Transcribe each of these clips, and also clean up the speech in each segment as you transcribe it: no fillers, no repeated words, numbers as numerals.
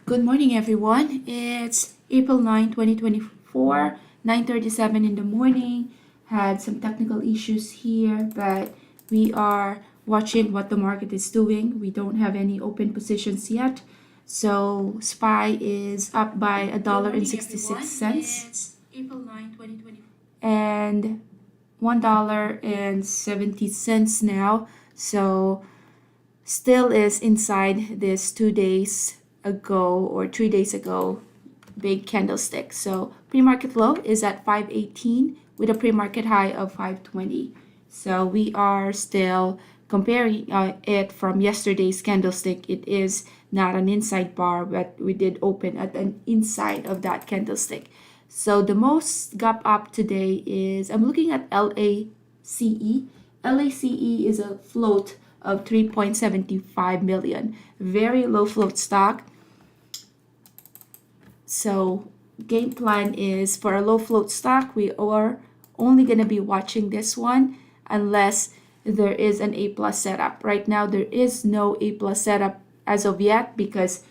Good morning, everyone. It's April 9, 2024, 9:37 in the morning. Had some technical issues here, but we are watching what the market is doing. We don't have any open positions yet. So SPY is up by a dollar and 66 cents. It's April 9, 2024. And $1.70 now. So still is inside this 2 days ago or 3 days ago big candlestick. So pre-market low is at 518 with a pre-market high of 520. So we are still comparing it from yesterday's candlestick. It is not an inside bar, but we did open at an inside of that candlestick. So the most gap up today is, I'm looking at LACE. LACE is a float of 3.75 million. Very low float stock. So game plan is for a low float stock, we are only going to be watching this one unless there is an A plus setup. Right now there is no A plus setup as of yet because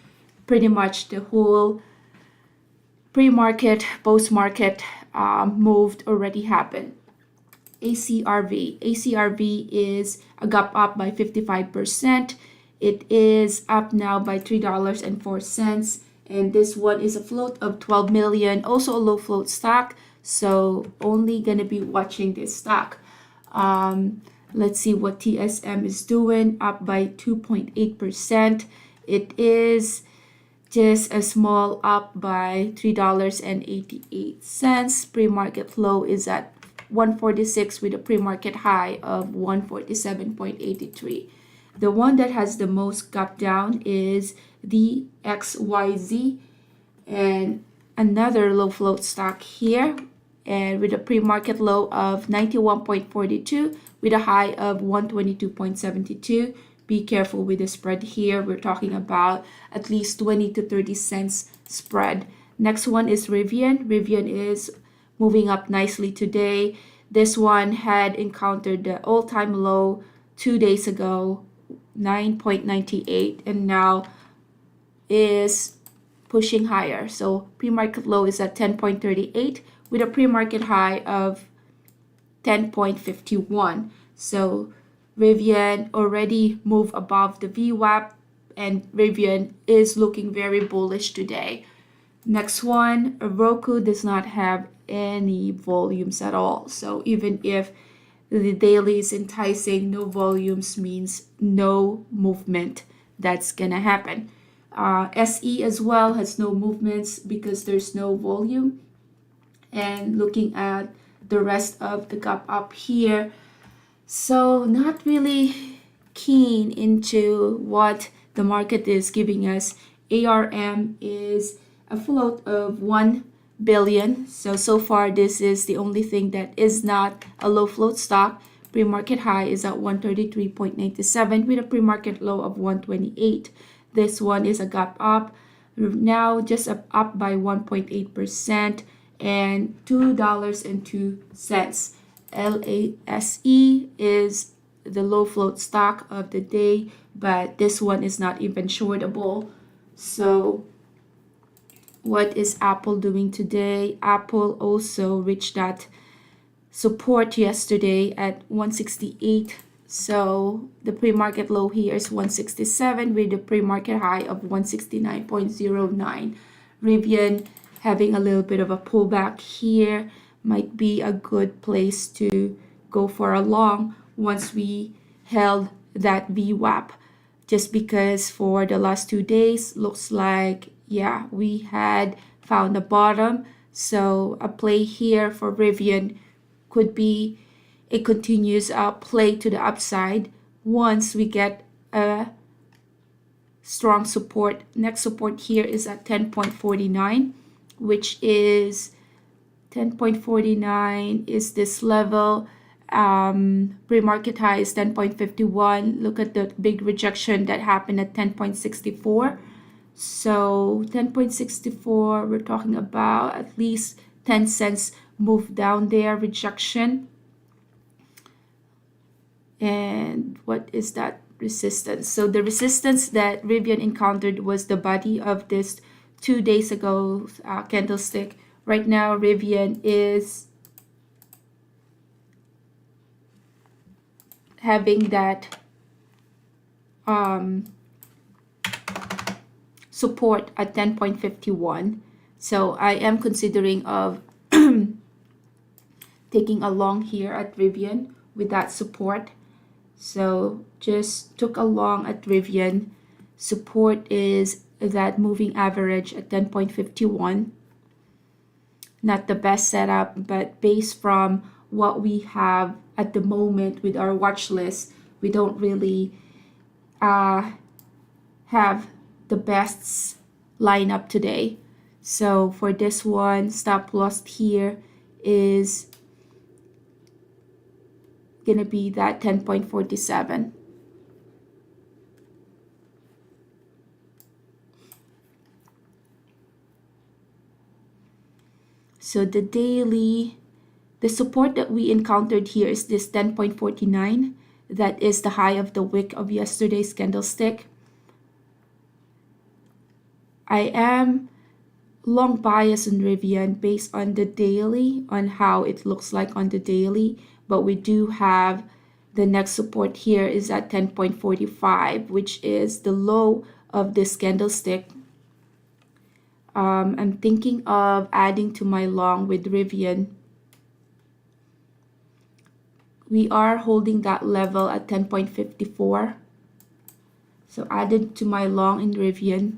pretty much the whole pre-market, post-market moved already happened. ACRV. ACRV is a gap up by 55%. It is up now by $3.04. And this one is a float of 12 million, also a low float stock. So only going to be watching this stock. Let's see what TSM is doing, up by 2.8%. It is just a small up by $3.88. Pre-market low is at 146 with a pre-market high of 147.83. The one that has the most gap down is the XYZ, and another low float stock here, and with a pre-market low of 91.42 with a high of 122.72. Be careful with the spread here. We're talking about at least 20 to 30 cents spread. Next one is Rivian. Rivian is moving up nicely today. This one had encountered the all-time low 2 days ago, 9.98, and now is pushing higher. So pre-market low is at 10.38 with a pre-market high of 10.51. So Rivian already moved above the VWAP, and Rivian is looking very bullish today. Next one, Roku does not have any volumes at all. So even if the daily is enticing, no volumes means no movement that's gonna happen. SE as well has no movements because there's no volume. And looking at the rest of the gap up here, so not really keen into what the market is giving us. ARM is a float of 1 billion. So far this is the only thing that is not a low float stock. Pre-market high is at 133.97 with a pre-market low of 128. This one is a gap up, now just up by 1.8% and $2.02. LASE is the low float stock of the day, but this one is not even shortable. So what is Apple doing today? Apple also reached that support yesterday at 168. So the pre-market low here is 167 with the pre-market high of 169.09. Rivian having a little bit of a pullback here, might be a good place to go for a long once we held that VWAP, just because for the last 2 days looks like, yeah, we had found a bottom. So a play here for Rivian could be a continuous play to the upside once we get a strong support. Next support here is at 10.49, which is 10.49 is this level. Pre-market high is 10.51. Look at the big rejection that happened at 10.64. So 10.64, we're talking about at least 10 cents move down there, rejection. And what is that? resistance. So the resistance that Rivian encountered was the body of this 2 days ago candlestick. Right now, Rivian is having that support at 10.51. So I am considering of taking a long here at Rivian with that support. So just took a long at Rivian. Support is that moving average at 10.51. Not the best setup, but based from what we have at the moment with our watch list, we don't really have the best lineup today. So for this one, stop loss here is gonna be that 10.47. So the daily, the support that we encountered here is this 10.49. That is the high of the wick of yesterday's candlestick. I am long bias on Rivian based on the daily, on how it looks like on the daily, but we do have the next support here is at 10.45, which is the low of this candlestick. I'm thinking of adding to my long with Rivian. We are holding that level at 10.54. So added to my long in Rivian.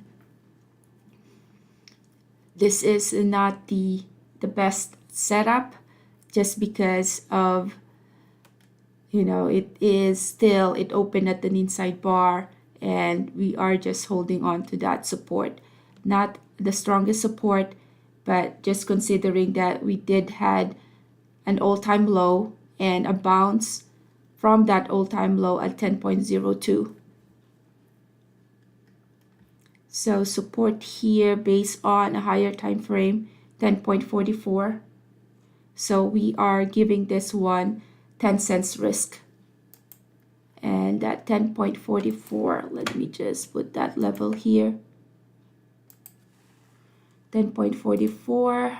This is not the best setup just because of, it opened at an inside bar and we are just holding on to that support. Not the strongest support, but just considering that we did had an all-time low and a bounce from that all-time low at 10.02. So support here based on a higher time frame, 10.44. So we are giving this one 10 cents risk. And that 10.44, let me just put that level here. 10.44.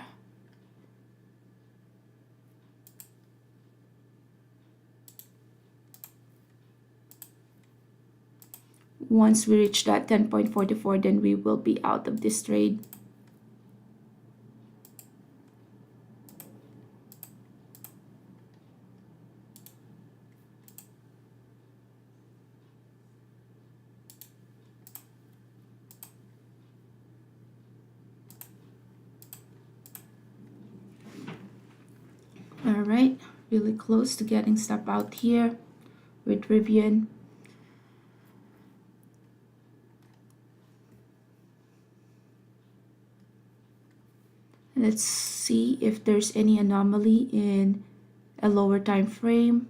Once we reach that 10.44, then we will be out of this trade. All right, really close to getting stop out here with Rivian. Let's see if there's any anomaly in a lower time frame.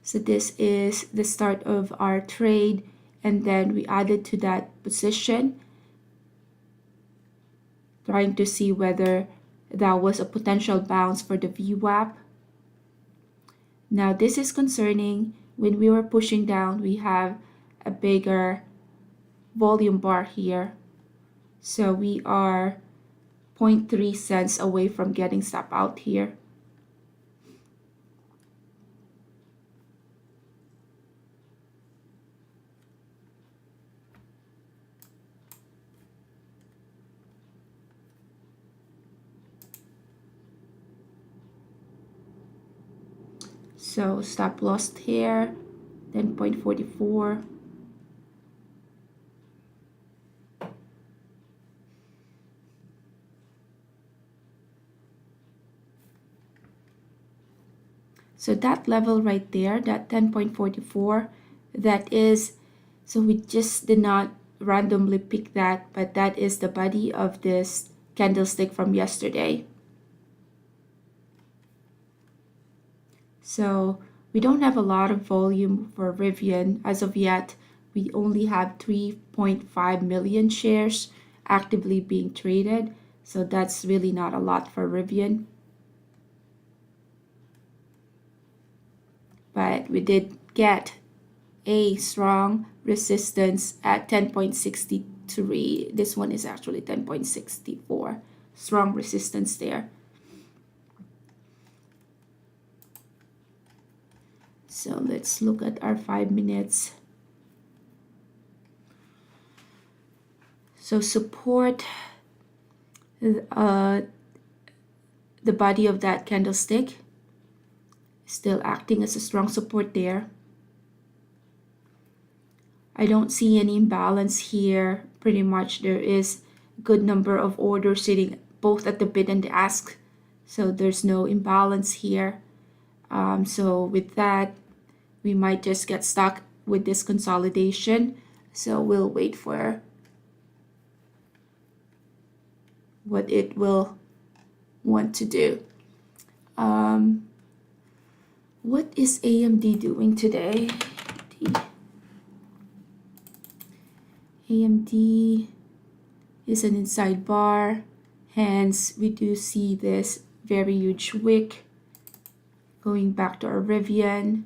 So this is the start of our trade, and then we added to that position, trying to see whether that was a potential bounce for the VWAP. Now this is concerning. When we were pushing down, we have a bigger volume bar here. So we are 0.3 cents away from getting stop out here. So stop loss here, 10.44. So that level right there, that 10.44, that is, so we just did not randomly pick that, but that is the body of this candlestick from yesterday. So we don't have a lot of volume for Rivian as of yet. We only have 3.5 million shares actively being traded. So that's really not a lot for Rivian. but we did get a strong resistance at 10.63. This one is actually 10.64. Strong resistance there. So let's look at our 5 minutes. So support, the body of that candlestick still acting as a strong support there. I don't see any imbalance here. Pretty much there is a good number of orders sitting both at the bid and the ask. So there's no imbalance here. So with that, we might just get stuck with this consolidation. So we'll wait for what it will want to do. What is AMD doing today? AMD is an inside bar, hence we do see this very huge wick. Going back to our Rivian,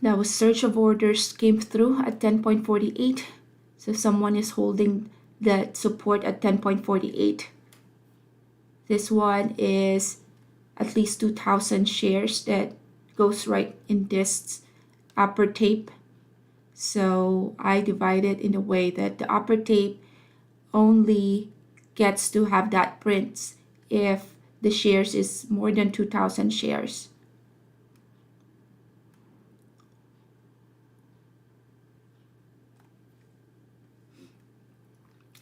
that was surge of orders came through at 10.48. So someone is holding that support at 10.48. This one is at least 2,000 shares that goes right in this upper tape. So I divide it in a way that the upper tape only gets to have that print if the shares is more than 2,000 shares.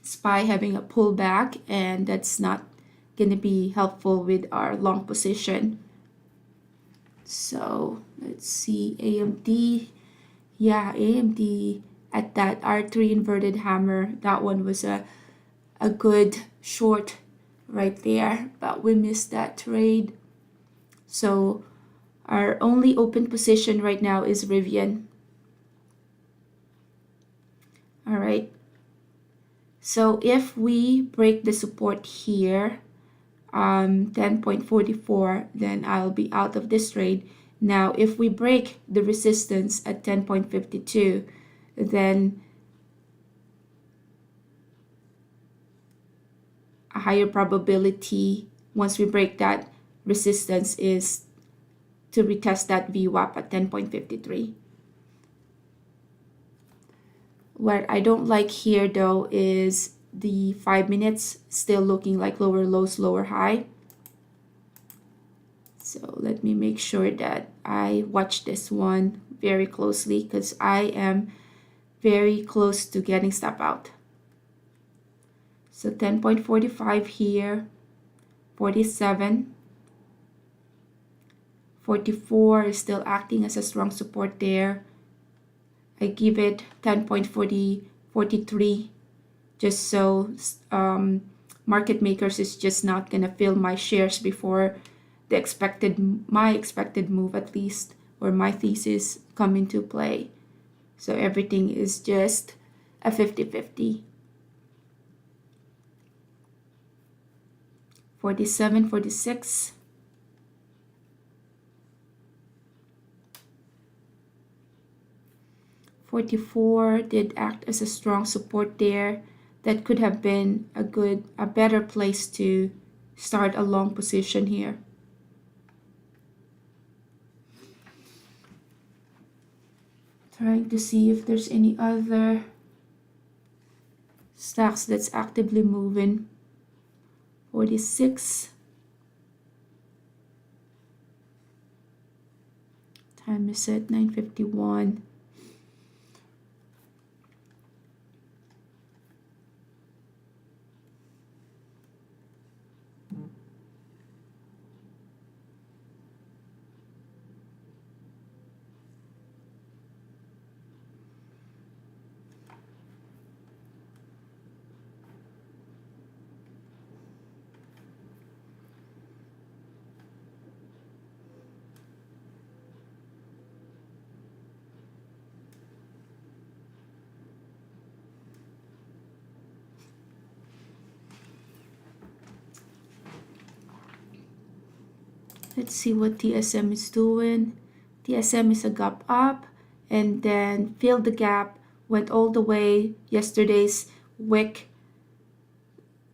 SPY having a pullback, and that's not going to be helpful with our long position. So let's see, AMD. Yeah, AMD at that R3 inverted hammer, that one was a good short right there, but we missed that trade. So our only open position right now is Rivian. All right. So if we break the support here, 10.44, then I'll be out of this trade. Now, if we break the resistance at 10.52, then a higher probability once we break that resistance is to retest that VWAP at 10.53. What I don't like here though is the 5 minutes still looking like lower lows, lower high. So let me make sure that I watch this one very closely because I am very close to getting stop out. So 10.45 here, 47, 44 is still acting as a strong support there. I give it 10.43 just so market makers is just not gonna fill my shares before my expected move at least, or my thesis come into play. So everything is just a 50-50. 47, 46. $44 did act as a strong support there. That could have been a better place to start a long position here. Trying to see if there's any other stocks that's actively moving. 46. Time is at 9:51. Let's see what TSM is doing. TSM is a gap up and then filled the gap, went all the way. Yesterday's wick.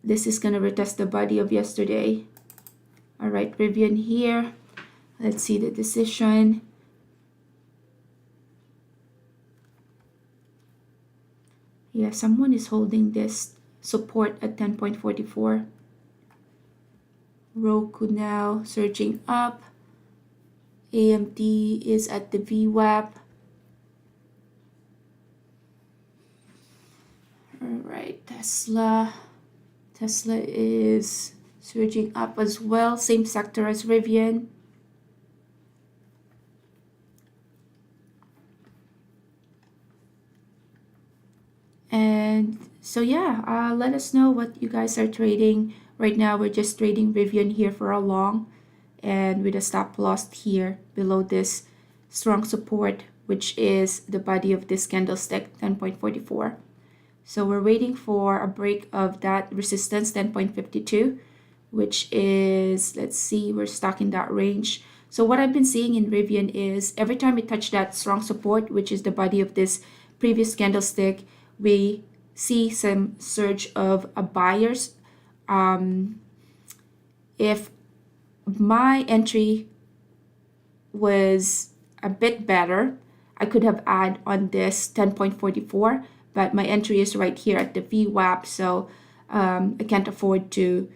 This is gonna retest the body of yesterday. All right, Rivian here. Let's see the decision. Yeah, someone is holding this support at 10.44. Roku now surging up. AMD is at the VWAP. All right, Tesla is surging up as well, same sector as Rivian. And so yeah, let us know what you guys are trading. Right now we're just trading Rivian here for a long and with a stop loss here below this strong support, which is the body of this candlestick, 10.44. So we're waiting for a break of that resistance, 10.52, which is, let's see, we're stuck in that range. So what I've been seeing in Rivian is every time we touch that strong support, which is the body of this previous candlestick, we see some surge of buyers. If my entry was a bit better, I could have add on this 10.44, but my entry is right here at the VWAP, so I can't afford to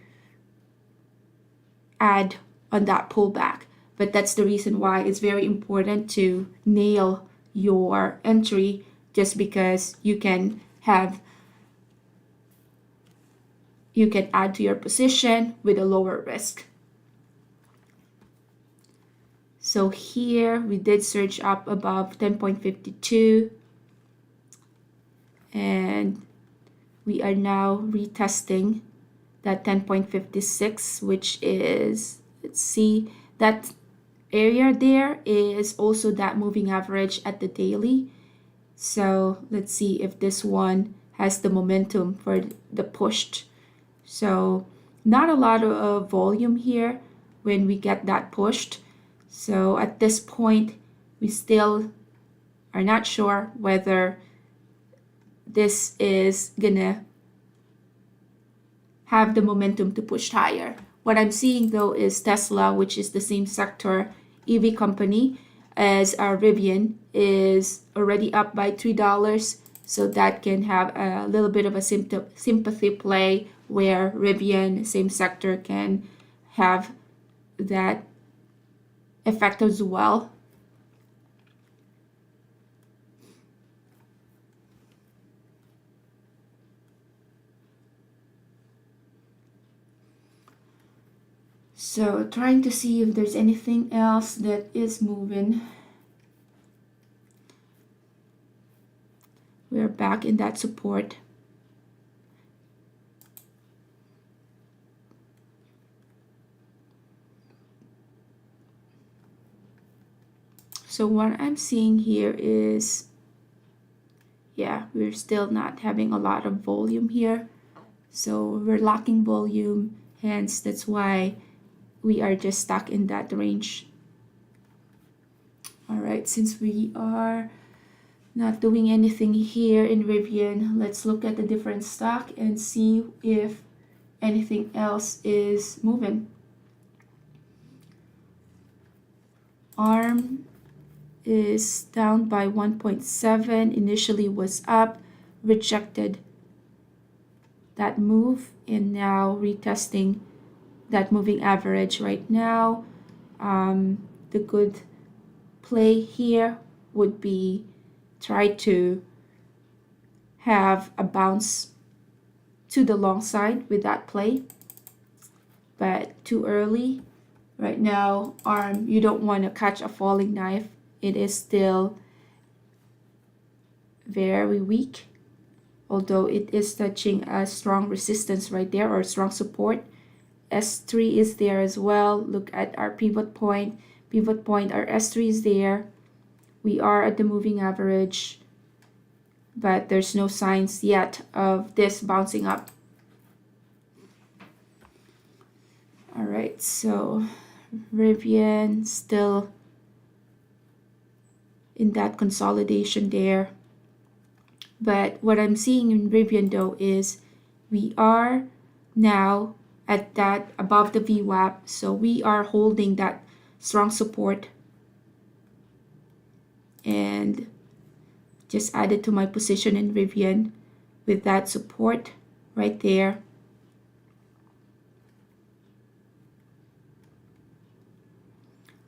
add on that pullback. But that's the reason why it's very important to nail your entry, just because you can add to your position with a lower risk. So here we did surge up above 10.52 and we are now retesting that 10.56, which is, let's see, that area there is also that moving average at the daily. So let's see if this one has the momentum for the push. So not a lot of volume here when we get that pushed. So at this point, we still are not sure whether this is gonna have the momentum to push higher. What I'm seeing though is Tesla, which is the same sector EV company as our Rivian, is already up by $3. So that can have a little bit of a sympathy play where Rivian, same sector, can have that effect as well. So trying to see if there's anything else that is moving. We're back in that support. So what I'm seeing here is, yeah, we're still not having a lot of volume here. So we're lacking volume, hence that's why we are just stuck in that range. All right, since we are not doing anything here in Rivian, let's look at the different stock and see if anything else is moving. ARM is down by 1.7, initially was up, rejected that move, and now retesting that moving average right now. The good play here would be try to have a bounce to the long side with that play, but too early. Right now, ARM, you don't want to catch a falling knife. It is still very weak, although it is touching a strong resistance right there, or strong support. S3 is there as well. Look at our pivot point. Our S3 is there. We are at the moving average, but there's no signs yet of this bouncing up. All right, so Rivian still in that consolidation there. But what I'm seeing in Rivian though is we are now at that above the VWAP. So we are holding that strong support and just added to my position in Rivian with that support right there.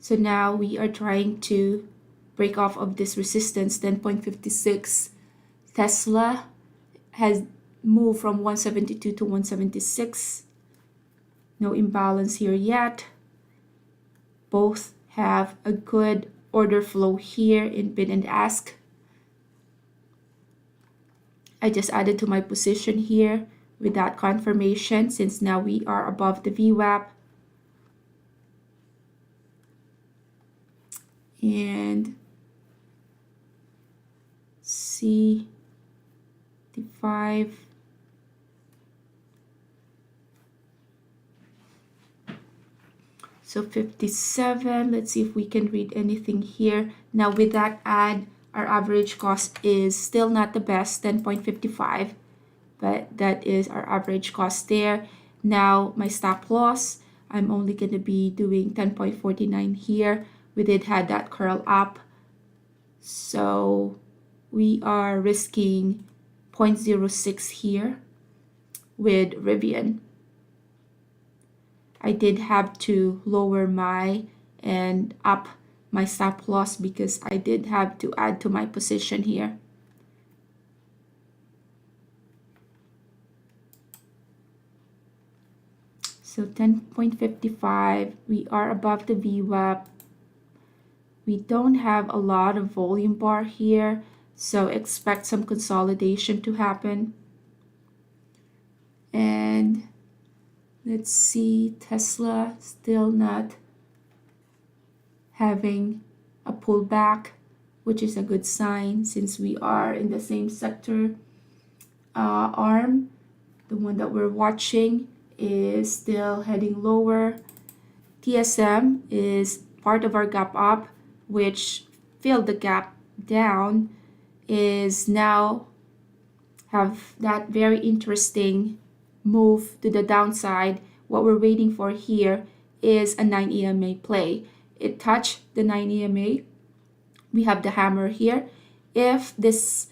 So now we are trying to break off of this resistance 10.56. Tesla has moved from 172 to 176. No imbalance here yet. Both have a good order flow here in bid and ask. I just added to my position here with that confirmation since now we are above the VWAP. And C5. So 57, let's see if we can read anything here. Now with that add, our average cost is still not the best, 10.55, but that is our average cost there. Now my stop loss, I'm only going to be doing 10.49 here. We did have that curl up, so we are risking 0.06 here with Rivian. I did have to lower my and up my stop loss because I did have to add to my position here. So 10.55, we are above the VWAP. We don't have a lot of volume bar here, so expect some consolidation to happen. And let's see, Tesla still not having a pullback, which is a good sign since we are in the same sector. ARM, the one that we're watching, is still heading lower. TSM is part of our gap up, which filled the gap down, is now have that very interesting move to the downside. What we're waiting for here is a 9 EMA play. It touched the 9 EMA. We have the hammer here. If this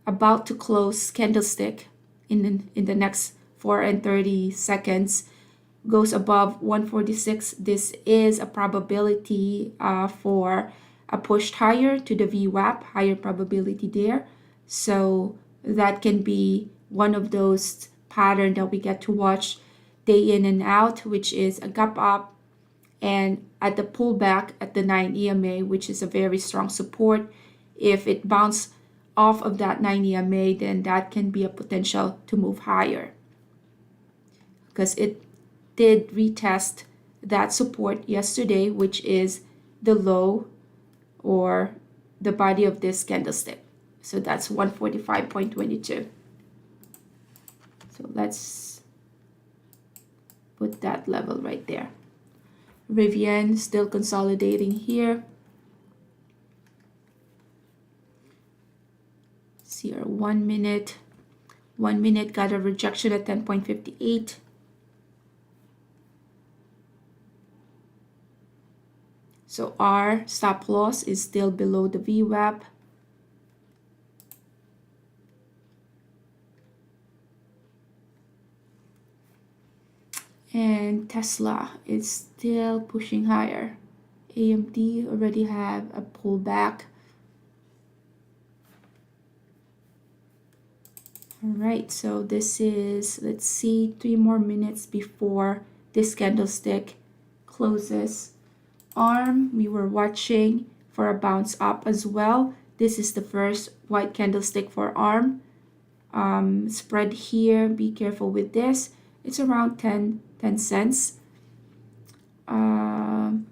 about to close candlestick in the next 4 and 30 seconds goes above 146, this is a probability for a push higher to the VWAP, higher probability there. So that can be one of those pattern that we get to watch day in and out, which is a gap up and at the pullback at the 9 EMA, which is a very strong support. If it bounces off of that 9 EMA, then that can be a potential to move higher because it did retest that support yesterday, which is the low or the body of this candlestick. So that's 145.22. So let's put that level right there. Rivian still consolidating here. See our 1 minute. 1 minute got a rejection at 10.58. So our stop loss is still below the VWAP. And Tesla is still pushing higher. AMD already have a pullback. All right, so this is, let's see, 3 more minutes before this candlestick closes. ARM, we were watching for a bounce up as well. This is the first white candlestick for ARM. Spread here, be careful with this. It's around 10 cents. ARM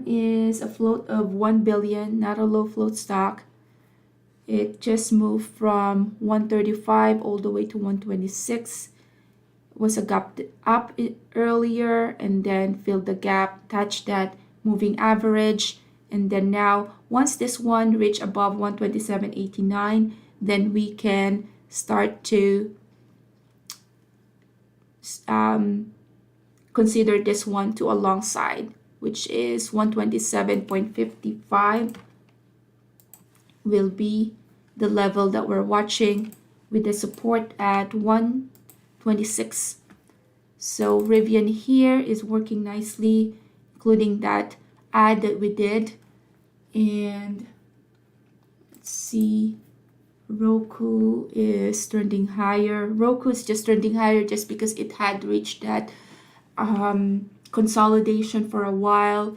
is a float of 1 billion, not a low float stock. It just moved from 135 all the way to 126. was a gap up earlier and then filled the gap, touched that moving average, and then now once this one reach above 127.89, then we can start to consider this one to a long side, which is 127.55 will be the level that we're watching with the support at 126. So Rivian here is working nicely, including that add that we did. And let's see, Roku is trending higher. Roku is just trending higher just because it had reached that consolidation for a while,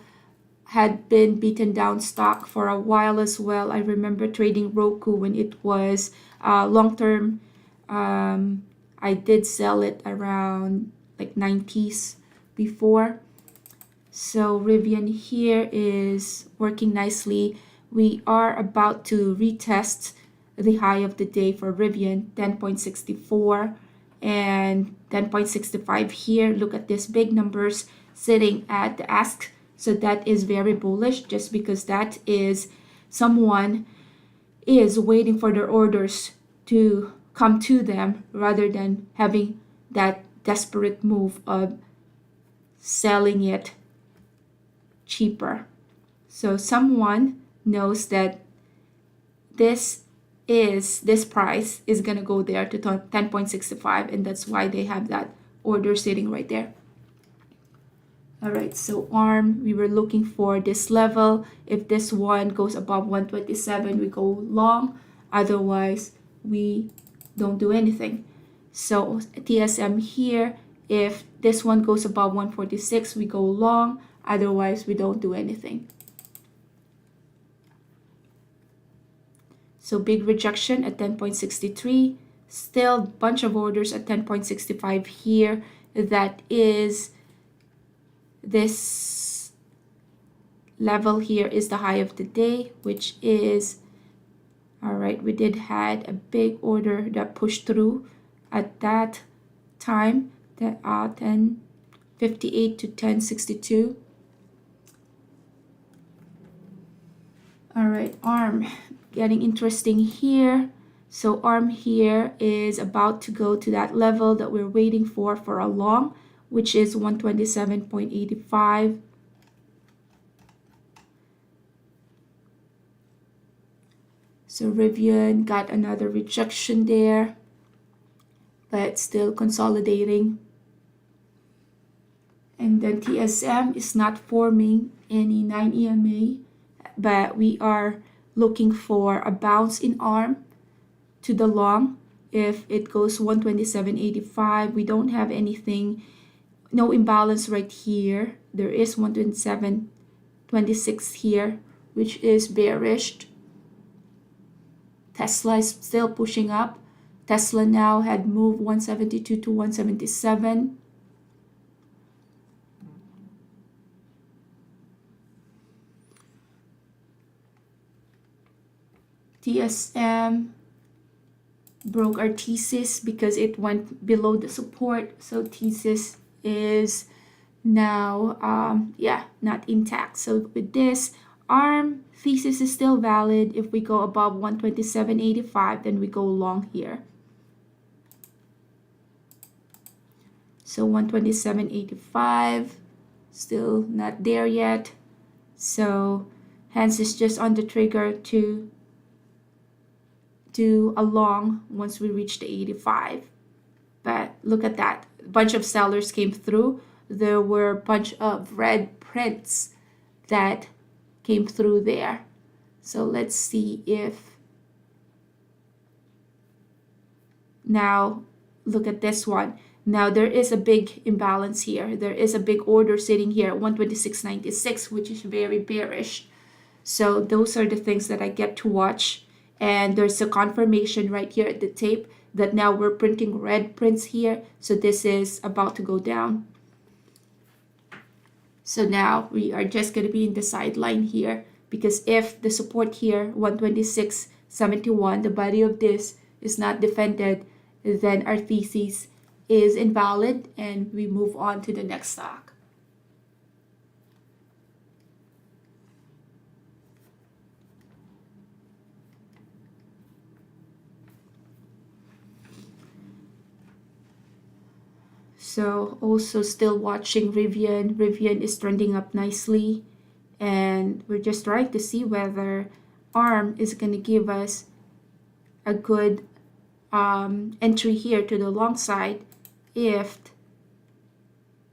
had been beaten down stock for a while as well. I remember trading Roku when it was long term. I did sell it around like 90s before. So Rivian here is working nicely. We are about to retest the high of the day for Rivian, 10.64 and 10.65 here. Look at these big numbers sitting at the ask. So that is very bullish just because that is someone is waiting for their orders to come to them rather than having that desperate move of selling it cheaper. So someone knows that this price is gonna go there to 10.65, and that's why they have that order sitting right there. All right, so ARM, we were looking for this level. If this one goes above 127, we go long. Otherwise, we don't do anything. So TSM here, if this one goes above 146, we go long. Otherwise, we don't do anything. So big rejection at 10.63. Still bunch of orders at 10.65 here. That is, this level here is the high of the day, which is, all right, we did had a big order that pushed through at that time, that 10.58 to 10.62. All right, ARM getting interesting here. So ARM here is about to go to that level that we're waiting for a long, which is 127.85. So Rivian got another rejection there, but still consolidating. And then TSM is not forming any 9 EMA, but we are looking for a bounce in ARM to the long. If it goes 127.85, we don't have anything, no imbalance right here. There is 127.26 here, which is bearish. Tesla is still pushing up. Tesla now had moved 172 to 177. TSM broke our thesis because it went below the support. So thesis is now not intact. So with this, ARM thesis is still valid. If we go above 127.85, then we go long here. So 127.85 still not there yet. So hence it's just on the trigger to do a long once we reach the 85. But look at that, a bunch of sellers came through. There were a bunch of red prints that came through there. So let's see if now look at this one. Now there is a big imbalance here. There is a big order sitting here at 126.96, which is very bearish. So those are the things that I get to watch. And there's a confirmation right here at the tape that now we're printing red prints here. So this is about to go down. So now we are just going to be in the sideline here, because if the support here, 126.71, the body of this is not defended, then our thesis is invalid and we move on to the next stock. So also still watching Rivian. Rivian is trending up nicely, and we're just trying to see whether ARM is going to give us a good entry here to the long side if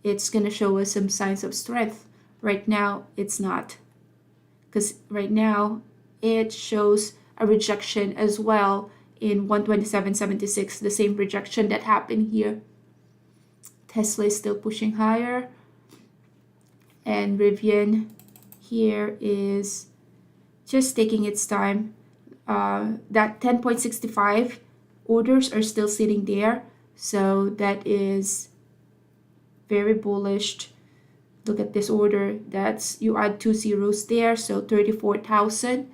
it's going to show us some signs of strength. Right now, it's not, because right now it shows a rejection as well in 127.76, the same rejection that happened here. Tesla is still pushing higher, and Rivian here is just taking its time. That 10.65 orders are still sitting there, so that is very bullish. Look at this order. That's, you add 2 zeros there, so 34,000,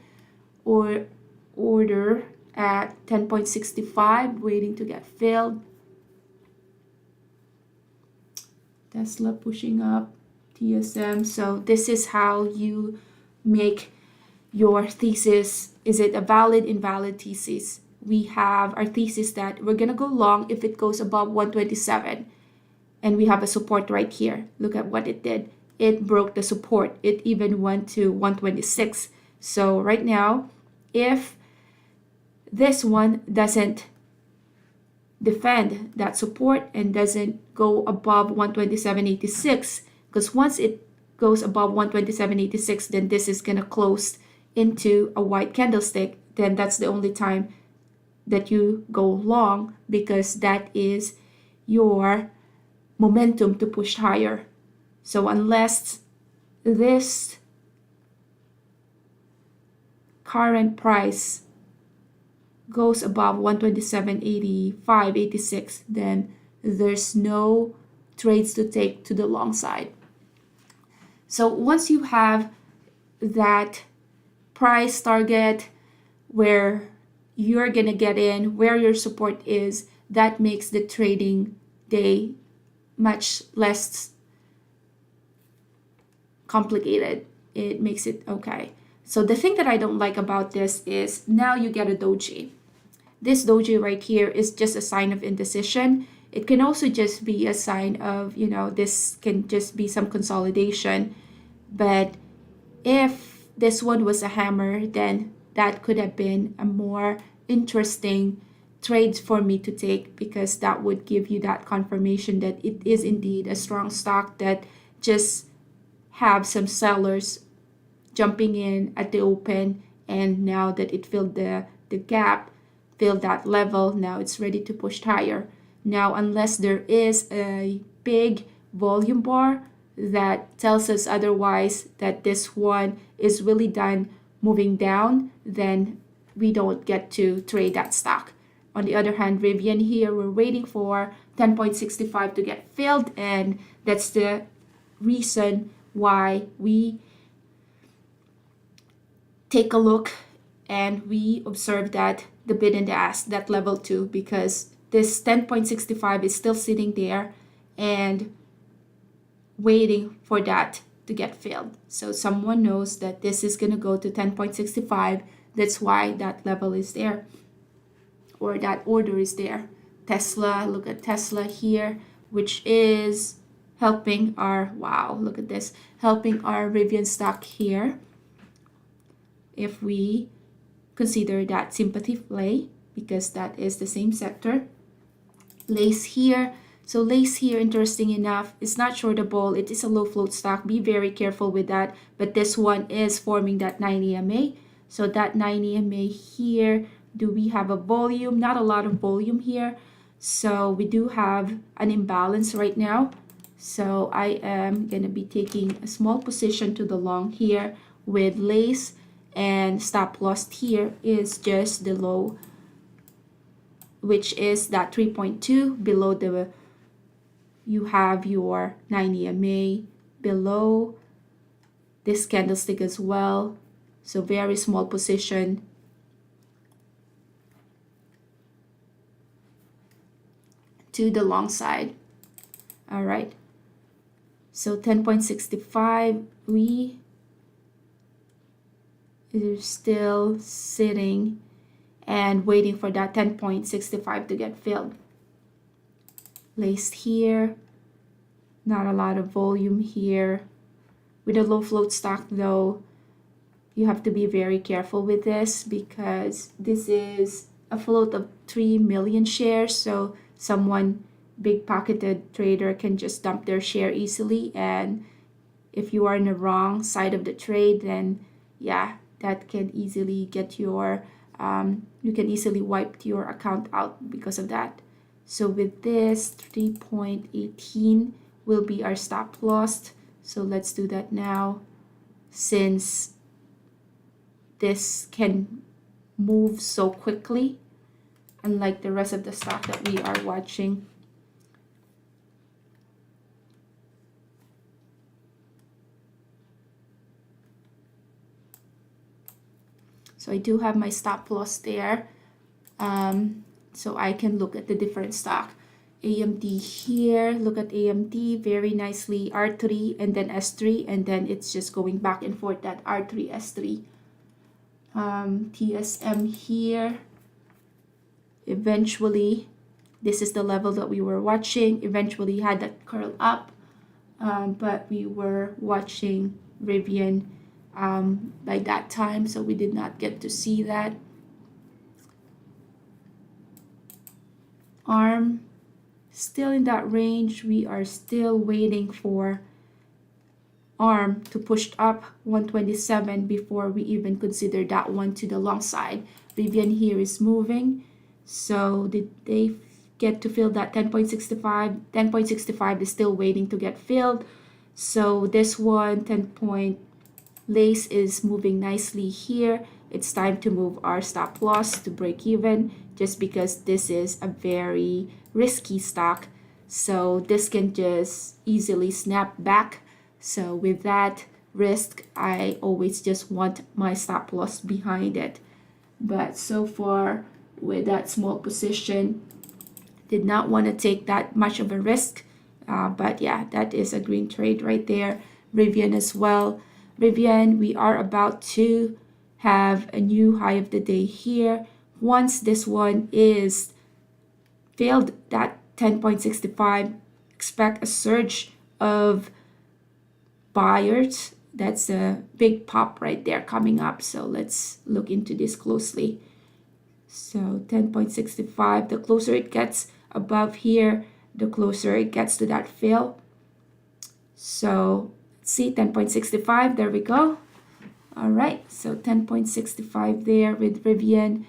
or order at 10.65 waiting to get filled. Tesla pushing up, TSM. So this is how you make your thesis. Is it a valid, invalid thesis? We have our thesis that we're gonna go long if it goes above 127, and we have a support right here. Look at what it did. It broke the support. It even went to 126. So right now, if this one doesn't defend that support and doesn't go above 127.86, because once it goes above 127.86, then this is going to close into a white candlestick. Then that's the only time that you go long, because that is your momentum to push higher. So unless this current price goes above 127.85, 86, then there's no trades to take to the long side. So once you have that price target where you're gonna get in, where your support is, that makes the trading day much less complicated. It makes it okay. So the thing that I don't like about this is now you get a doji. This doji right here is just a sign of indecision. It can also just be a sign of, this can just be some consolidation. But if this one was a hammer, then that could have been a more interesting trade for me to take, because that would give you that confirmation that it is indeed a strong stock that just have some sellers jumping in at the open, and now that it filled the gap, filled that level, now it's ready to push higher. Now, unless there is a big volume bar that tells us otherwise, that this one is really done moving down, then we don't get to trade that stock. On the other hand, Rivian here, we're waiting for 10.65 to get filled, and that's the reason why we take a look and we observe that the bid and the ask, that level 2, because this 10.65 is still sitting there and waiting for that to get filled. So someone knows that this is going to go to 10.65. That's why that level is there, or that order is there. Tesla, look at Tesla here, which is helping our, wow, look at this, helping our Rivian stock here. If we consider that sympathy play, because that is the same sector. Lace here. So Lace here, interesting enough, it's not shortable. It is a low float stock. Be very careful with that. But this one is forming that 9 EMA. So that 9 EMA here, do we have a volume? Not a lot of volume here. So we do have an imbalance right now. So I am going to be taking a small position to the long here with Lace. And stop loss here is just the low, which is that 3.2 below the, you have your 9 EMA below this candlestick as well. So very small position. to the long side. All right. So 10.65, we are still sitting and waiting for that 10.65 to get filled. Placed here, not a lot of volume here. With a low float stock though, you have to be very careful with this because this is a float of 3 million shares. So someone big pocketed trader can just dump their share easily. And if you are in the wrong side of the trade, then yeah, that can easily get your, you can easily wipe your account out because of that. So with this, 3.18 will be our stop loss. So let's do that now. Since this can move so quickly, unlike the rest of the stock that we are watching. So I do have my stop loss there. So I can look at the different stock. AMD here, look at AMD very nicely, R3 and then S3, and then it's just going back and forth, that R3, S3. TSM here, eventually, this is the level that we were watching, eventually had that curl up, but we were watching Rivian by that time, so we did not get to see that. ARM, still in that range. We are still waiting for ARM to push up 127 before we even consider that one to the long side. Rivian here is moving. So did they get to fill that 10.65? 10.65 is still waiting to get filled. So this one, 10 point lace, is moving nicely here. It's time to move our stop loss to break even, just because this is a very risky stock. So this can just easily snap back. So with that risk, I always just want my stop loss behind it. But so far, with that small position, did not want to take that much of a risk. But yeah, that is a green trade right there. Rivian as well. Rivian, we are about to have a new high of the day here. Once this one is failed that 10.65, expect a surge of buyers. That's a big pop right there coming up. So let's look into this closely. So 10.65, the closer it gets above here, the closer it gets to that fill. So see, 10.65, there we go. All right, so 10.65 there with Rivian.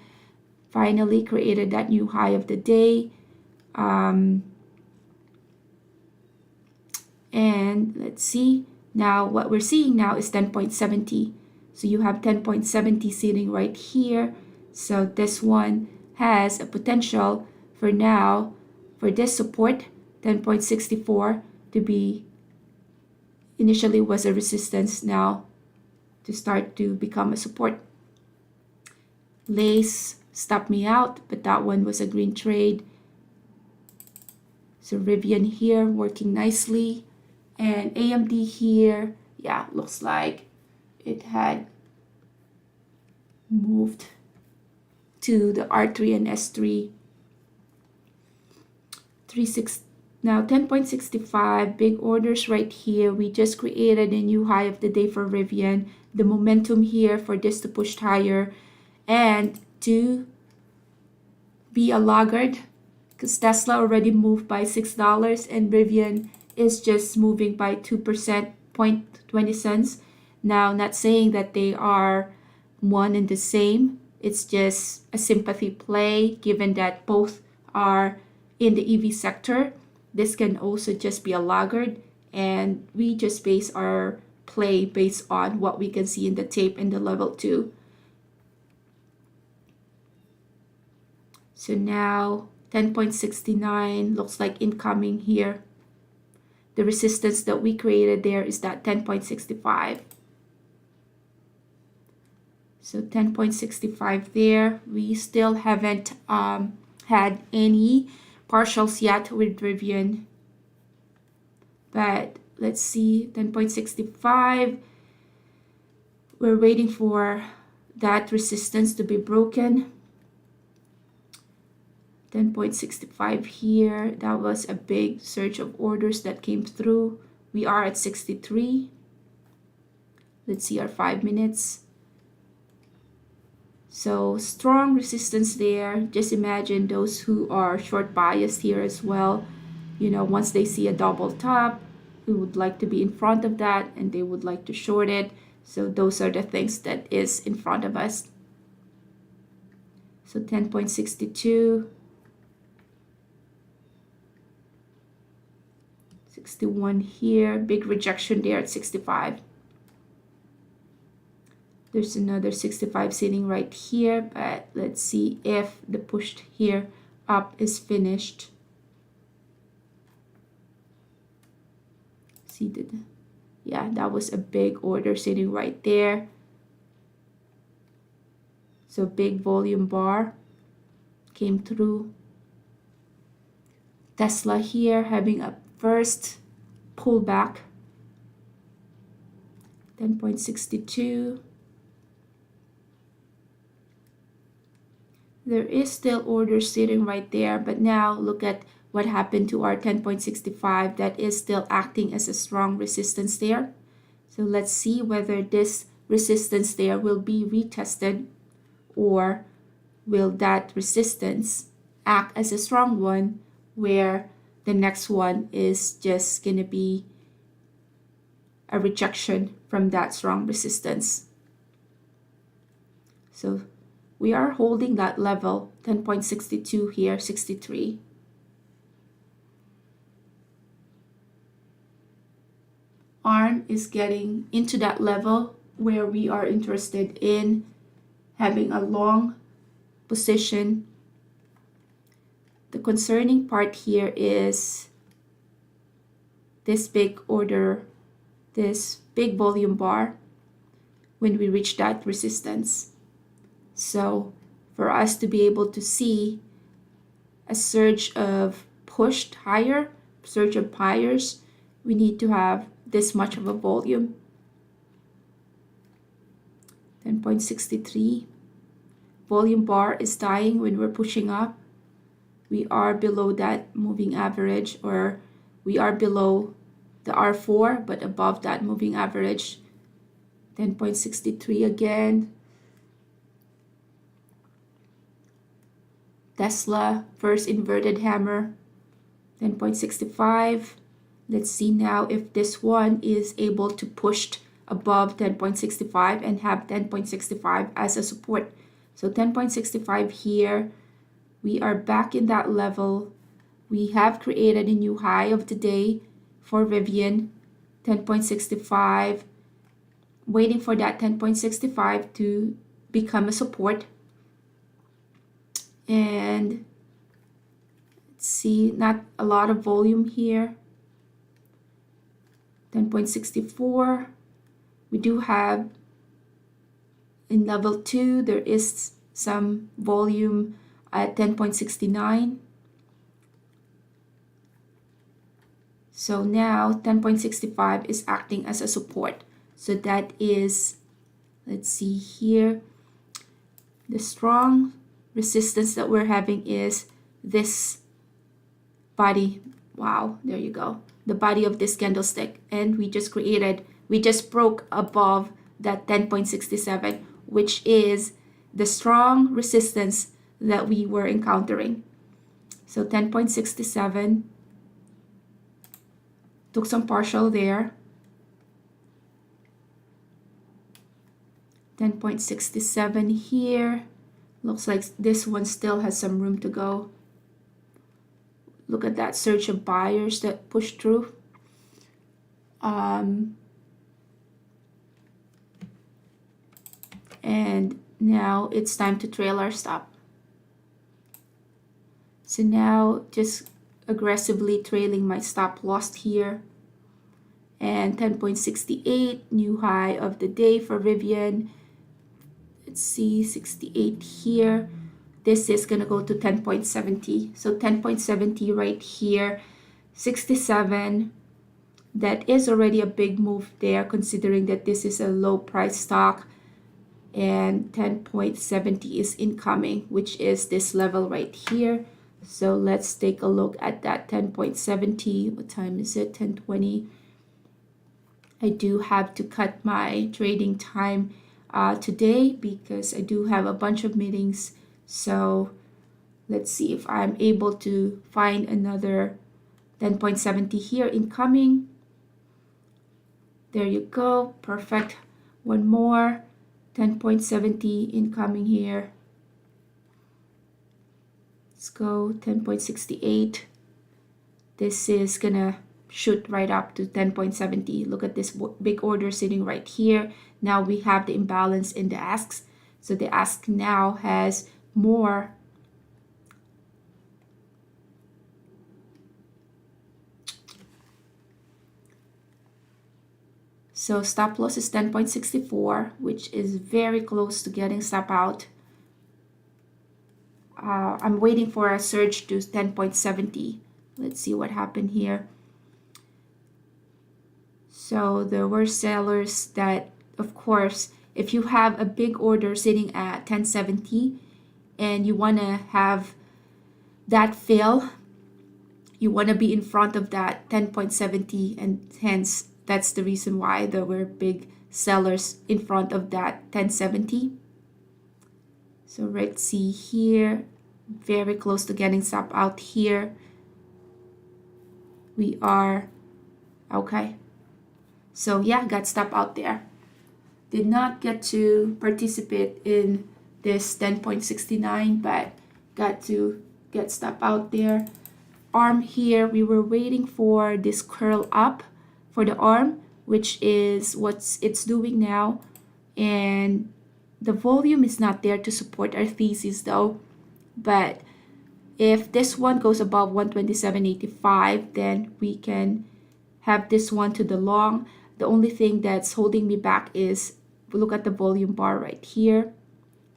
Finally created that new high of the day. And let's see, now what we're seeing now is 10.70. So you have 10.70 sitting right here. So this one has a potential for now, for this support, 10.64 to be, initially was a resistance, now to start to become a support. Lace stopped me out, but that one was a green trade. So Rivian here working nicely. And AMD here, yeah, looks like it had moved to the R3 and S3. Now 10.65, big orders right here. We just created a new high of the day for Rivian. The momentum here for this to push higher and to be a laggard, because Tesla already moved by $6 and Rivian is just moving by 2%, 0.20 cents. Now, not saying that they are one and the same. It's just a sympathy play, given that both are in the EV sector. This can also just be a laggard, and we just base our play based on what we can see in the tape in the level 2. So now 10.69 looks like incoming here. The resistance that we created there is that 10.65. So 10.65 there. We still haven't had any partials yet with Rivian, but let's see, 10.65. We're waiting for that resistance to be broken. 10.65 here. That was a big surge of orders that came through. We are at 63. Let's see our 5 minutes. So strong resistance there. Just imagine those who are short biased here as well. You know, once they see a double top, we would like to be in front of that and they would like to short it. So those are the things that is in front of us. So 10.62. 61 here, big rejection there at 65. There's another 65 sitting right here, but let's see if the push here up is finished. See, yeah, that was a big order sitting right there. So big volume bar came through. Tesla here having a first pullback. 10.62. There is still orders sitting right there, but now look at what happened to our 10.65. That is still acting as a strong resistance there. So let's see whether this resistance there will be retested, or will that resistance act as a strong one where the next one is just going to be a rejection from that strong resistance. So we are holding that level, 10.62 here, 63. ARM is getting into that level where we are interested in having a long position. The concerning part here is this big order, this big volume bar when we reach that resistance. So for us to be able to see a surge of pushed higher, surge of buyers, we need to have this much of a volume. 10.63. Volume bar is dying when we're pushing up. We are below that moving average, or we are below the R4 but above that moving average. 10.63 again. Tesla first inverted hammer, 10.65. Let's see now if this one is able to push above 10.65 and have 10.65 as a support. So 10.65 here, we are back in that level. We have created a new high of the day for Rivian, 10.65, waiting for that 10.65 to become a support. And let's see, not a lot of volume here. 10.64. We do have in level 2, there is some volume at 10.69. So now 10.65 is acting as a support. So that is, let's see here, the strong resistance that we're having is this body. Wow, there you go. The body of this candlestick. And we just broke above that 10.67, which is the strong resistance that we were encountering. So 10.67, took some partial there. 10.67 here. Looks like this one still has some room to go. Look at that surge of buyers that pushed through. And now it's time to trail our stop. So now just aggressively trailing my stop loss here. And 10.68, new high of the day for Rivian. Let's see, 68 here. this is going to go to 10.70. So 10.70 right here, 67. That is already a big move there considering that this is a low price stock, and 10.70 is incoming, which is this level right here. So let's take a look at that 10.70. What time is it? 10:20. I do have to cut my trading time today because I do have a bunch of meetings. So let's see if I'm able to find another 10.70 here incoming. There you go. Perfect. One more. 10.70 incoming here. Let's go 10.68. This is gonna shoot right up to 10.70. Look at this big order sitting right here. Now we have the imbalance in the asks. So the ask now has more so stop loss is 10.64, which is very close to getting stop out. I'm waiting for a surge to 10.70. Let's see what happened here. So there were sellers that, of course, if you have a big order sitting at 10.70 and you want to have that fill, you want to be in front of that 10.70, and hence that's the reason why there were big sellers in front of that 10.70. So let's see here, very close to getting stop out here. We are okay. So yeah, got stop out there. Did not get to participate in this 10.69, but got to get stop out there. Arm here, we were waiting for this curl up for the arm, which is what it's doing now. And the volume is not there to support our thesis though. But if this one goes above 127.85, then we can have this one to the long. The only thing that's holding me back is, look at the volume bar right here.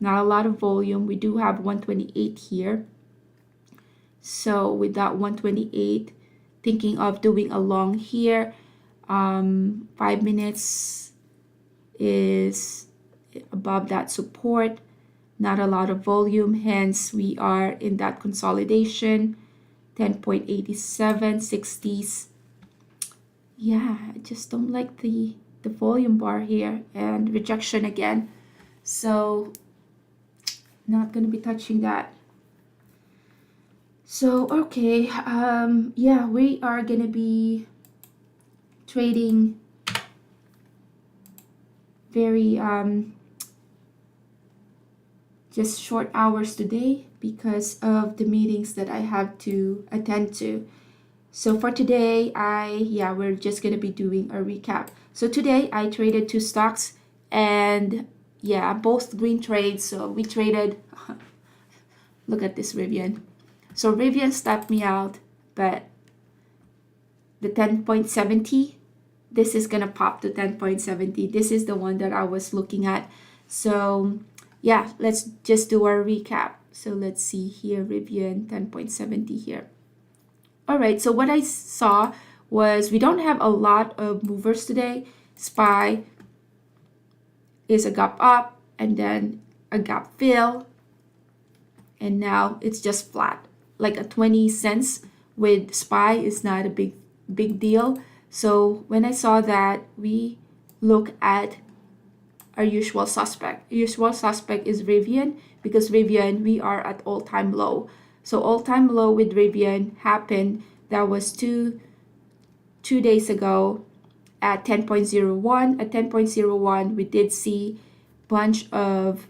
Not a lot of volume. We do have 128 here. So with that 128, thinking of doing a long here. 5 minutes is above that support. Not a lot of volume, hence we are in that consolidation. 10.87, 60s. Yeah, I just don't like the volume bar here, and rejection again. So not gonna be touching that. So okay, yeah, we are gonna be trading very just short hours today because of the meetings that I have to attend to. So for today, we're just gonna be doing a recap. So today I traded 2 stocks, and yeah, both green trades. So we traded, look at this Rivian. So Rivian stopped me out, but the 10.70, this is gonna pop to 10.70. This is the one that I was looking at. So yeah, let's just do our recap. So let's see here, Rivian 10.70 here. All right, so what I saw was we don't have a lot of movers today. SPY is a gap up and then a gap fill, and now it's just flat. Like a 20 cents with SPY is not a big deal. So when I saw that, we look at our usual suspect. Usual suspect is Rivian, because Rivian, we are at all-time low. So all-time low with Rivian happened, that was two days ago at 10.01. At 10.01, we did see bunch of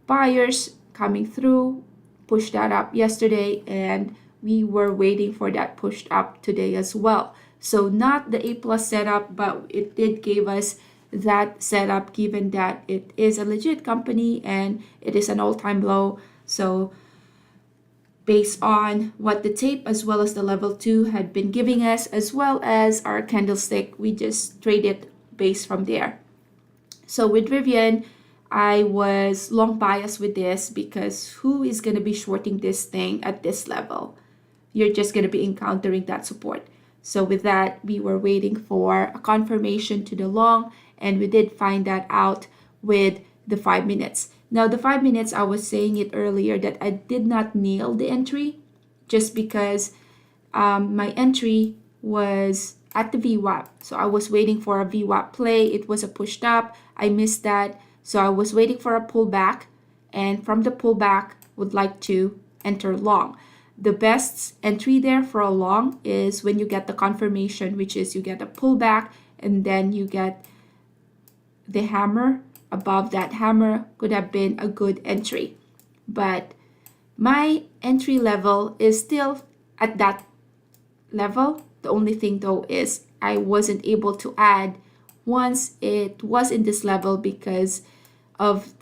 buyers coming through, push that up yesterday, and we were waiting for that pushed up today as well. So not the A+ setup, but it did give us that setup, given that it is a legit company and it is an all-time low. So based on what the tape as well as the level 2 had been giving us, as well as our candlestick, we just traded based from there. So with Rivian, I was long biased with this because who is going to be shorting this thing at this level? You're just going to be encountering that support. So with that, we were waiting for a confirmation to the long, and we did find that out with the 5 minutes. Now, the 5 minutes, I was saying it earlier that I did not nail the entry just because my entry was at the VWAP. So I was waiting for a VWAP play. It was a pushed up. I missed that. So I was waiting for a pullback, and from the pullback, would like to enter long. The best entry there for a long is when you get the confirmation, which is you get a pullback and then you get the hammer. Above that hammer could have been a good entry. But my entry level is still at that level. The only thing though is I wasn't able to add once it was in this level because of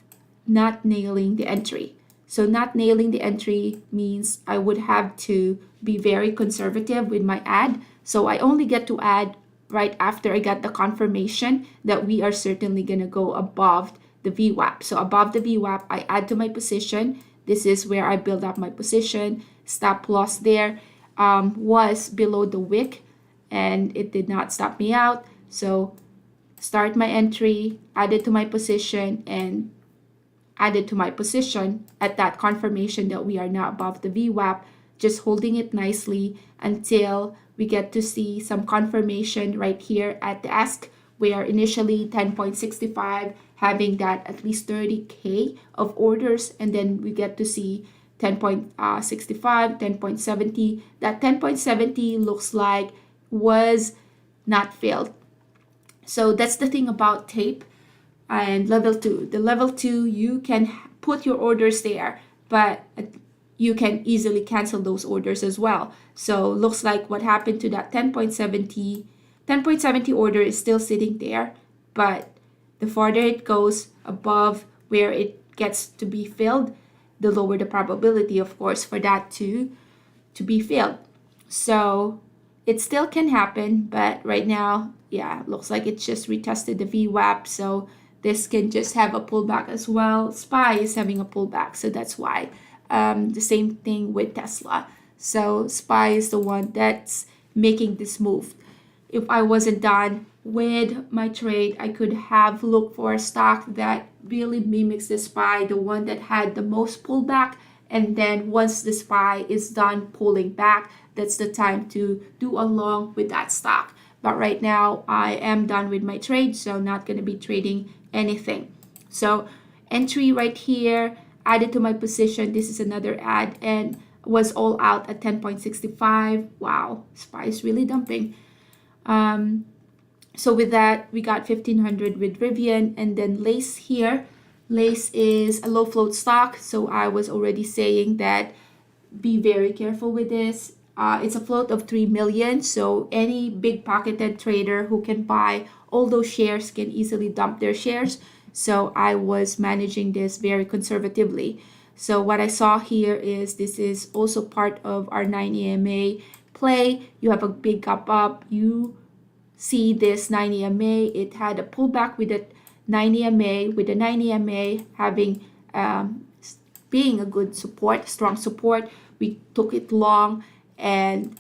not nailing the entry. So not nailing the entry means I would have to be very conservative with my add. So I only get to add right after I got the confirmation that we are certainly going to go above the VWAP. So above the VWAP, I add to my position. This is where I build up my position. Stop loss there was below the wick and it did not stop me out. So start my entry, add it to my position, and added to my position at that confirmation that we are now above the VWAP, just holding it nicely until we get to see some confirmation right here at the ask, where initially 10.65 having that at least 30K of orders, and then we get to see 10.65, 10.70. That 10.70 looks like was not filled. So that's the thing about tape and level 2. The level 2, you can put your orders there, but you can easily cancel those orders as well. So looks like what happened to that 10.70 order is still sitting there, but the farther it goes above where it gets to be filled, the lower the probability, of course, for that to be filled. So it still can happen, but right now, yeah, looks like it just retested the VWAP. So this can just have a pullback as well. SPY is having a pullback, so that's why. The same thing with Tesla. So SPY is the one that's making this move. If I wasn't done with my trade, I could have looked for a stock that really mimics the SPY, the one that had the most pullback. And then once the SPY is done pulling back, that's the time to do a long with that stock. But right now, I am done with my trade, so not going to be trading anything. So entry right here, added to my position. This is another add and was all out at 10.65. Wow, SPY is really dumping. So with that, we got 1500 with Rivian, and then Lace here. Lace is a low float stock, so I was already saying that be very careful with this. It's a float of 3 million, so any big pocketed trader who can buy all those shares can easily dump their shares. So I was managing this very conservatively. So what I saw here is this is also part of our 9 EMA play. You have a big gap up. You see this 9 EMA. It had a pullback with a 9 EMA, with the 9 EMA having being a good support, strong support. We took it long, and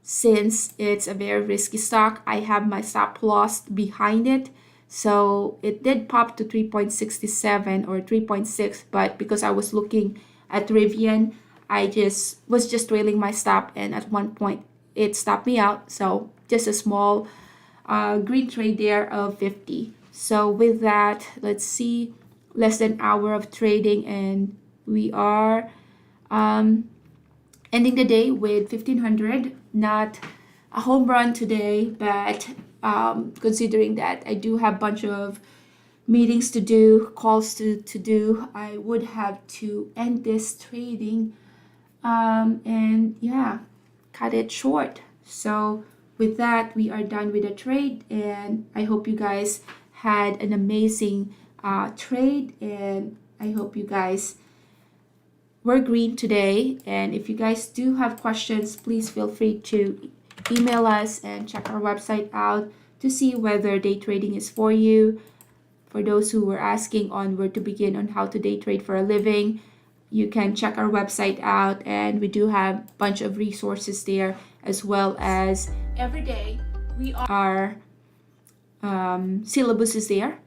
since it's a very risky stock, I have my stop loss behind it. So it did pop to 3.67 or 3.6, but because I was looking at Rivian, I was just trailing my stop, and at one point it stopped me out. So just a small green trade there of 50. So with that, let's see, less than an hour of trading, and we are ending the day with 1500. Not a home run today, but considering that I do have a bunch of meetings to do, calls to do, I would have to end this trading and yeah, cut it short. So with that, we are done with the trade, and I hope you guys had an amazing trade, and I hope you guys were green today. And if you guys do have questions, please feel free to email us and check our website out to see whether day trading is for you. For those who were asking on where to begin on how to day trade for a living, you can check our website out, and we do have a bunch of resources there, as well as every day we are syllabus is there,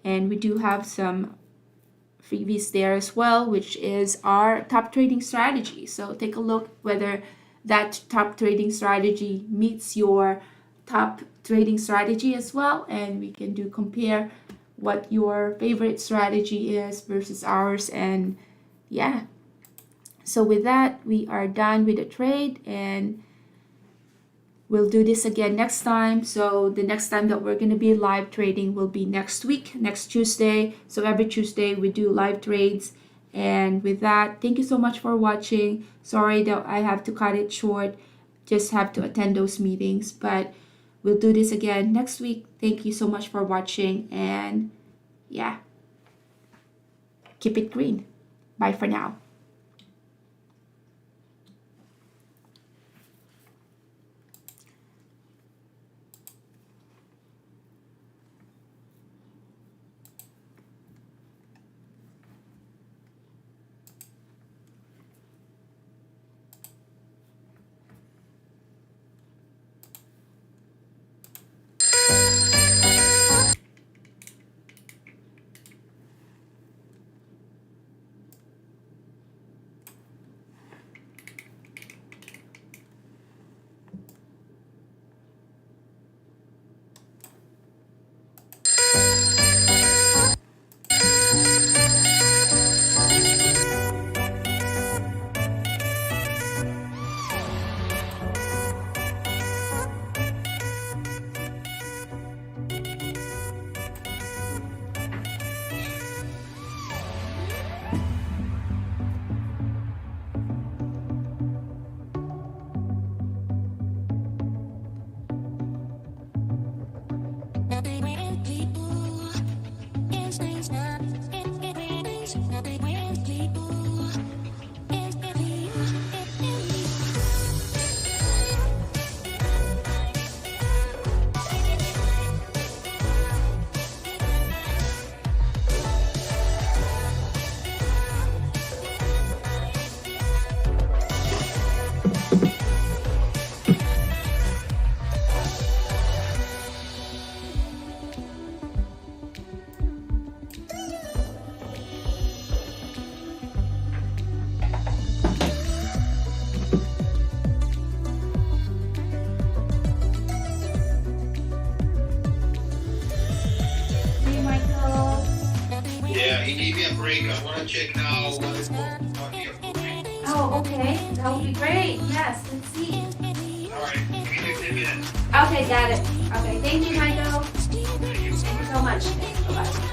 and we do have some freebies there as well, which is our top trading strategy. So take a look whether that top trading strategy meets your top trading strategy as well, and we can do compare what your favorite strategy is versus ours. And yeah, so with that, we are done with the trade, and we'll do this again next time. So the next time that we're going to be live trading will be next week, next Tuesday. So every Tuesday we do live trades. And with that, thank you so much for watching. Sorry that I have to cut it short, just have to attend those meetings, but we'll do this again next week. Thank you so much for watching, and yeah, keep it green. Bye for now. Hey, Michael. Yeah, he gave me a break. I want to check now what is on here for me. Oh, okay. That would be great. Yes, let's see. All right, give me 15 minutes. Okay, got it. Okay, thank you, Michael. Thank you so much. Bye-bye.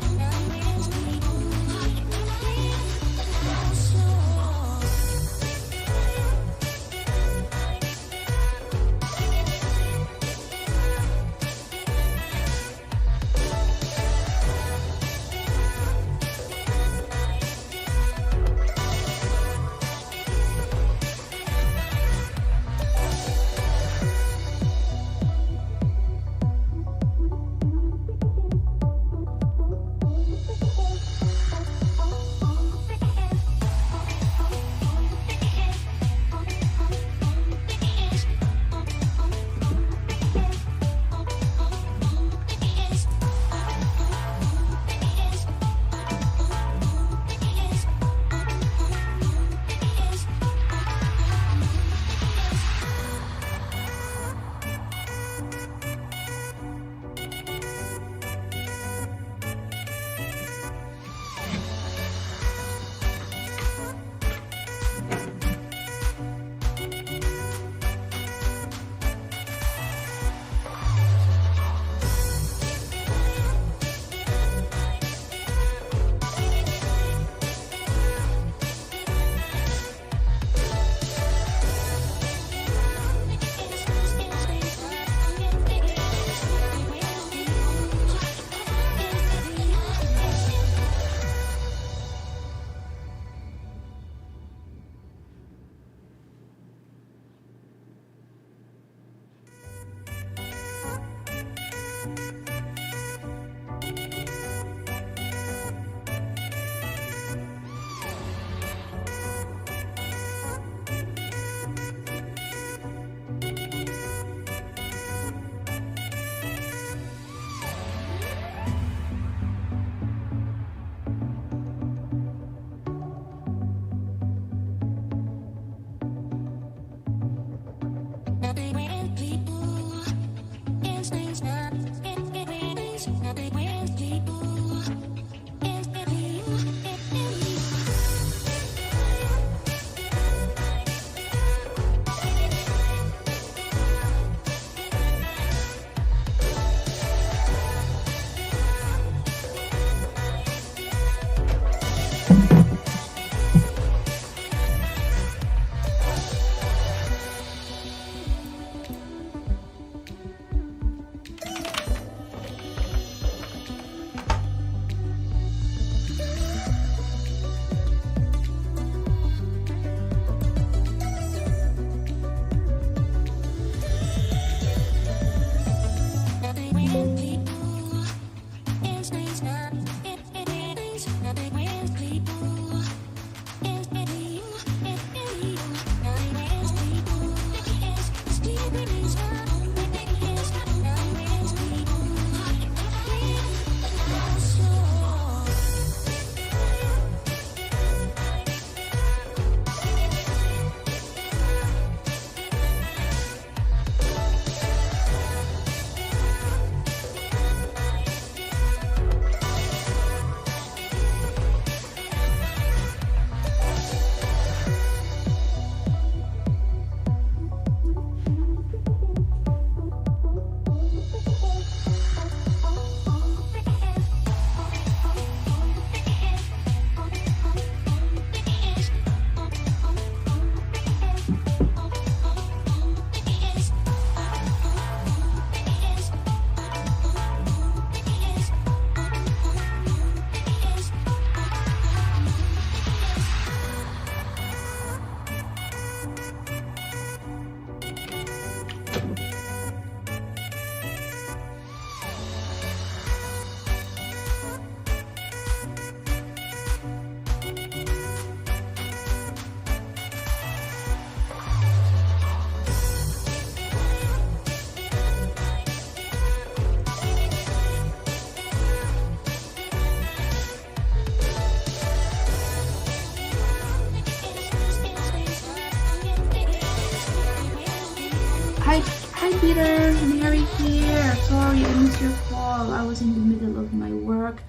Hi, hi Peter, Mary here. Sorry, I missed your call. I was in the middle of my work.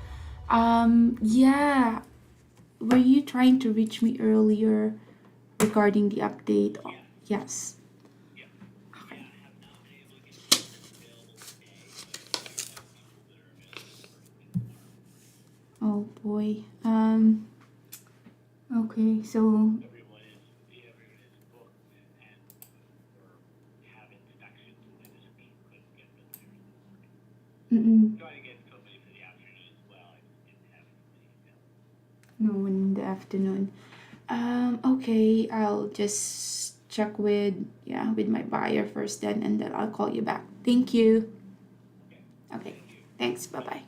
Yeah, were you trying to reach me earlier regarding the update? Oh, yes. Okay. Oh boy. Okay, so mm-mm, no one in the afternoon. Okay, I'll just check with with my buyer first then, and then I'll call you back. Thank you. Okay, thanks. Bye bye.